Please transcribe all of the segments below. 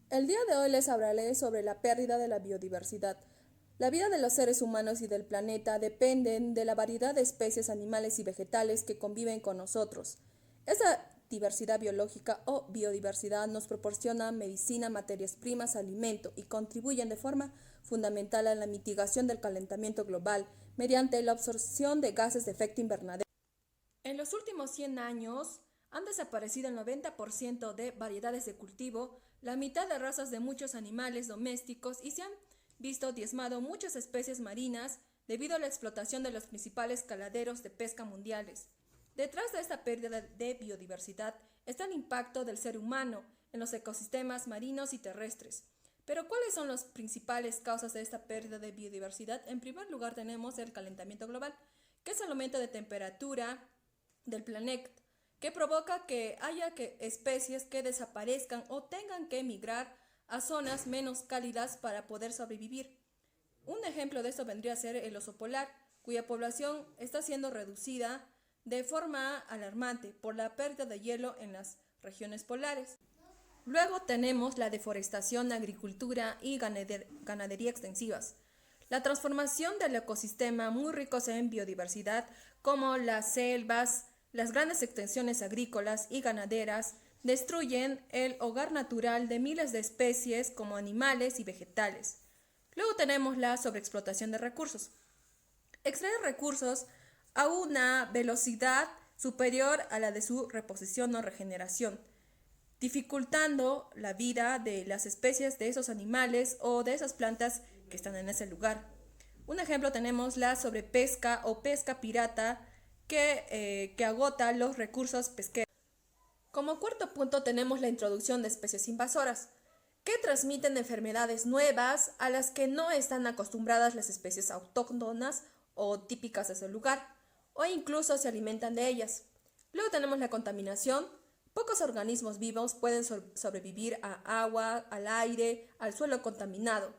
El día de hoy les hablaré sobre la pérdida de la biodiversidad. La vida de los seres humanos y del planeta dependen de la variedad de especies animales y vegetales que conviven con nosotros. Esa diversidad biológica o biodiversidad nos proporciona medicina, materias primas, alimento y contribuyen de forma fundamental a la mitigación del calentamiento global mediante la absorción de gases de efecto invernadero. En los últimos 100 años han desaparecido el 90% de variedades de cultivo, la mitad de razas de muchos animales domésticos y se han visto diezmado muchas especies marinas debido a la explotación de los principales caladeros de pesca mundiales. Detrás de esta pérdida de biodiversidad está el impacto del ser humano en los ecosistemas marinos y terrestres. Pero ¿cuáles son las principales causas de esta pérdida de biodiversidad? En primer lugar tenemos el calentamiento global, que es el aumento de temperatura del planeta, que provoca que haya especies que desaparezcan o tengan que emigrar a zonas menos cálidas para poder sobrevivir. Un ejemplo de esto vendría a ser el oso polar, cuya población está siendo reducida de forma alarmante por la pérdida de hielo en las regiones polares. Luego tenemos la deforestación, agricultura y ganadería extensivas. La transformación del ecosistema muy ricos en biodiversidad, como las selvas, las grandes extensiones agrícolas y ganaderas, destruyen el hogar natural de miles de especies como animales y vegetales. Luego tenemos la sobreexplotación de recursos. Extraer recursos a una velocidad superior a la de su reposición o regeneración, dificultando la vida de las especies de esos animales o de esas plantas que están en ese lugar. Un ejemplo tenemos la sobrepesca o pesca pirata que agota los recursos pesqueros. Como cuarto punto tenemos la introducción de especies invasoras, que transmiten enfermedades nuevas a las que no están acostumbradas las especies autóctonas o típicas de ese lugar, o incluso se alimentan de ellas. Luego tenemos la contaminación. Pocos organismos vivos pueden sobrevivir a agua, al aire, al suelo contaminado.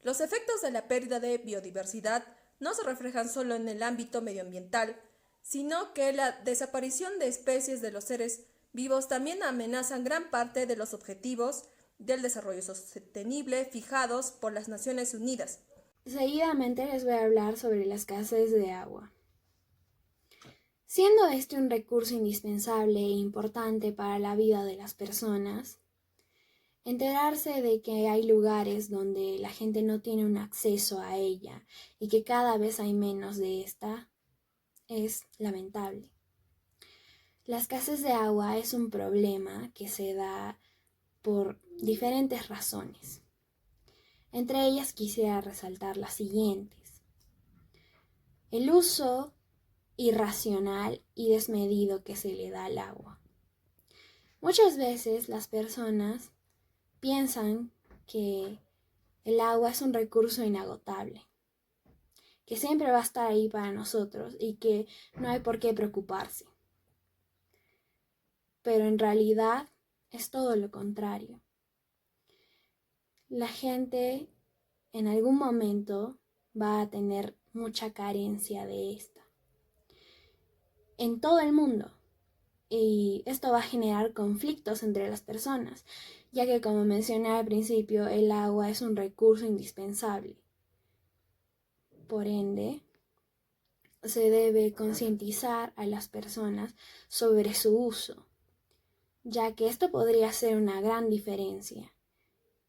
Los efectos de la pérdida de biodiversidad no se reflejan solo en el ámbito medioambiental, sino que la desaparición de especies de los seres vivos también amenazan gran parte de los objetivos del desarrollo sostenible fijados por las Naciones Unidas. Seguidamente les voy a hablar sobre la escasez de agua. Siendo este un recurso indispensable e importante para la vida de las personas, enterarse de que hay lugares donde la gente no tiene un acceso a ella y que cada vez hay menos de esta es lamentable. La escasez de agua es un problema que se da por diferentes razones. Entre ellas quisiera resaltar las siguientes. El uso irracional y desmedido que se le da al agua. Muchas veces las personas piensan que el agua es un recurso inagotable, que siempre va a estar ahí para nosotros y que no hay por qué preocuparse. Pero en realidad es todo lo contrario. La gente en algún momento va a tener mucha carencia de esta. En todo el mundo. Y esto va a generar conflictos entre las personas, ya que como mencioné al principio, el agua es un recurso indispensable. Por ende, se debe concientizar a las personas sobre su uso, ya que esto podría hacer una gran diferencia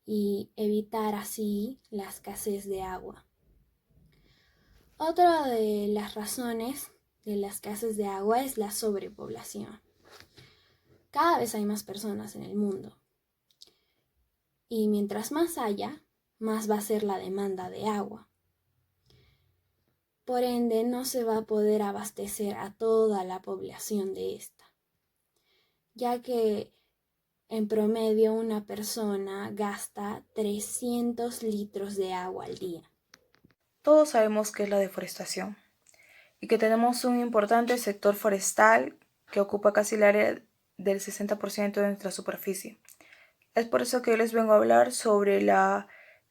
y evitar así la escasez de agua. Otra de las razones de la escasez de agua es la sobrepoblación. Cada vez hay más personas en el mundo. Y mientras más haya, más va a ser la demanda de agua. Por ende, no se va a poder abastecer a toda la población de esta, ya que en promedio una persona gasta 300 litros de agua al día. Todos sabemos qué es la deforestación y que tenemos un importante sector forestal que ocupa casi el área del 60% de nuestra superficie. Es por eso que hoy les vengo a hablar sobre la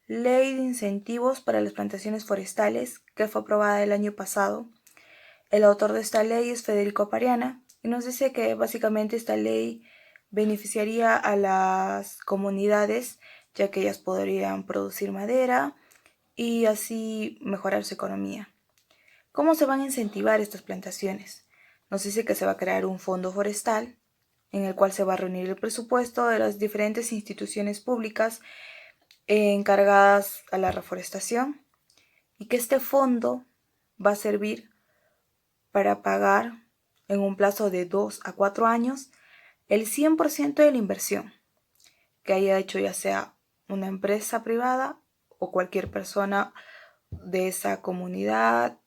Ley de Incentivos para las Plantaciones Forestales que fue aprobada el año pasado. El autor de esta ley es Federico Pariana y nos dice que básicamente esta ley beneficiaría a las comunidades ya que ellas podrían producir madera y así mejorar su economía. ¿Cómo se van a incentivar estas plantaciones? Nos dice que se va a crear un fondo forestal en el cual se va a reunir el presupuesto de las diferentes instituciones públicas encargadas a la reforestación y que este fondo va a servir para pagar en un plazo de 2 a 4 años el 100% de la inversión que haya hecho ya sea una empresa privada o cualquier persona de esa comunidad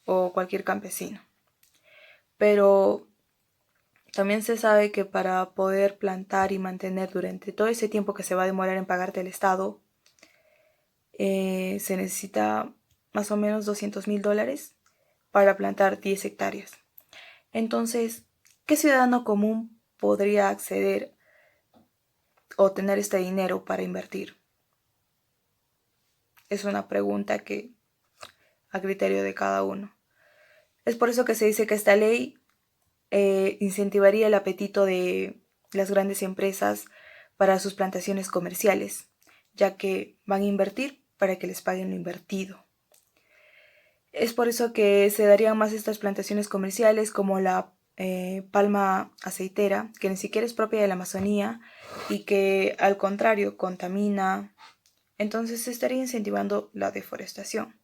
o cualquier campesino. Pero también se sabe que para poder plantar y mantener durante todo ese tiempo que se va a demorar en pagarte el Estado, se necesita más o menos $200,000 para plantar 10 hectáreas. Entonces, ¿qué ciudadano común podría acceder o tener este dinero para invertir? Es una pregunta que a criterio de cada uno. Es por eso que se dice que esta ley incentivaría el apetito de las grandes empresas para sus plantaciones comerciales, ya que van a invertir para que les paguen lo invertido. Es por eso que se darían más estas plantaciones comerciales como la palma aceitera, que ni siquiera es propia de la Amazonía y que al contrario contamina. Entonces se estaría incentivando la deforestación.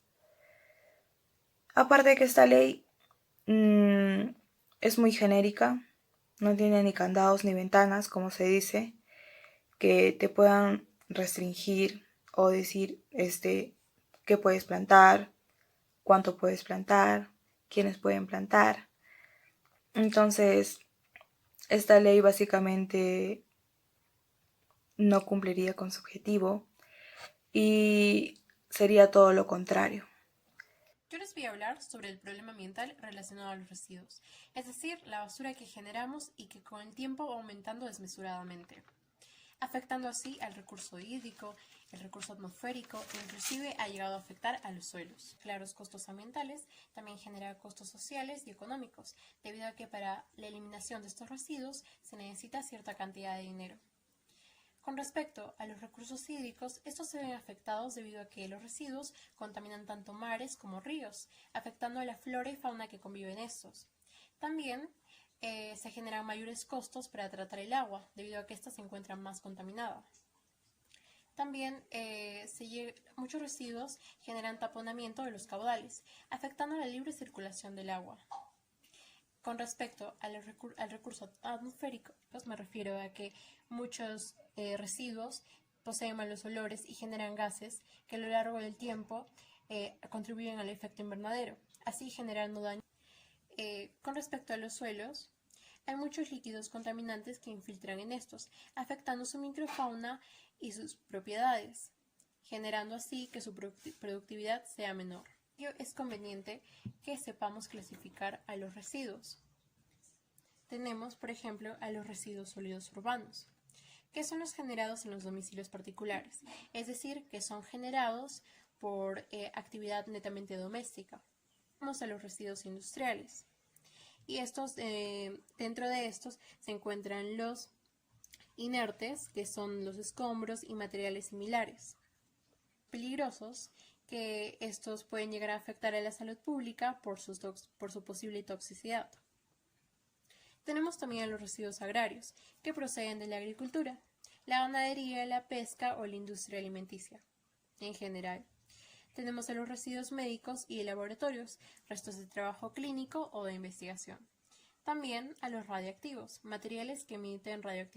Aparte de que esta ley es muy genérica, no tiene ni candados ni ventanas, como se dice, que te puedan restringir o decir qué puedes plantar, cuánto puedes plantar, quiénes pueden plantar. Entonces, esta ley básicamente no cumpliría con su objetivo y sería todo lo contrario. Yo les voy a hablar sobre el problema ambiental relacionado a los residuos, es decir, la basura que generamos y que con el tiempo va aumentando desmesuradamente, afectando así al recurso hídrico, el recurso atmosférico e inclusive ha llegado a afectar a los suelos. Claros costos ambientales también genera costos sociales y económicos, debido a que para la eliminación de estos residuos se necesita cierta cantidad de dinero. Con respecto a los recursos hídricos, estos se ven afectados debido a que los residuos contaminan tanto mares como ríos, afectando a la flora y fauna que conviven estos. También se generan mayores costos para tratar el agua, debido a que ésta se encuentra más contaminada. También muchos residuos generan taponamiento de los caudales, afectando la libre circulación del agua. Con respecto al recurso atmosférico, pues me refiero a que muchos residuos poseen malos olores y generan gases que a lo largo del tiempo contribuyen al efecto invernadero, así generando daño. Con respecto a los suelos, hay muchos líquidos contaminantes que infiltran en estos, afectando su microfauna y sus propiedades, generando así que su productividad sea menor. Es conveniente que sepamos clasificar a los residuos. Tenemos, por ejemplo, a los residuos sólidos urbanos, que son los generados en los domicilios particulares, es decir, que son generados por actividad netamente doméstica. Tenemos a los residuos industriales, y dentro de estos se encuentran los inertes, que son los escombros y materiales similares. Peligrosos, que estos pueden llegar a afectar a la salud pública por su posible toxicidad. Tenemos también a los residuos agrarios, que proceden de la agricultura, la ganadería, la pesca o la industria alimenticia. En general, tenemos a los residuos médicos y de laboratorios, restos de trabajo clínico o de investigación. También a los radiactivos, materiales que emiten radioactividad.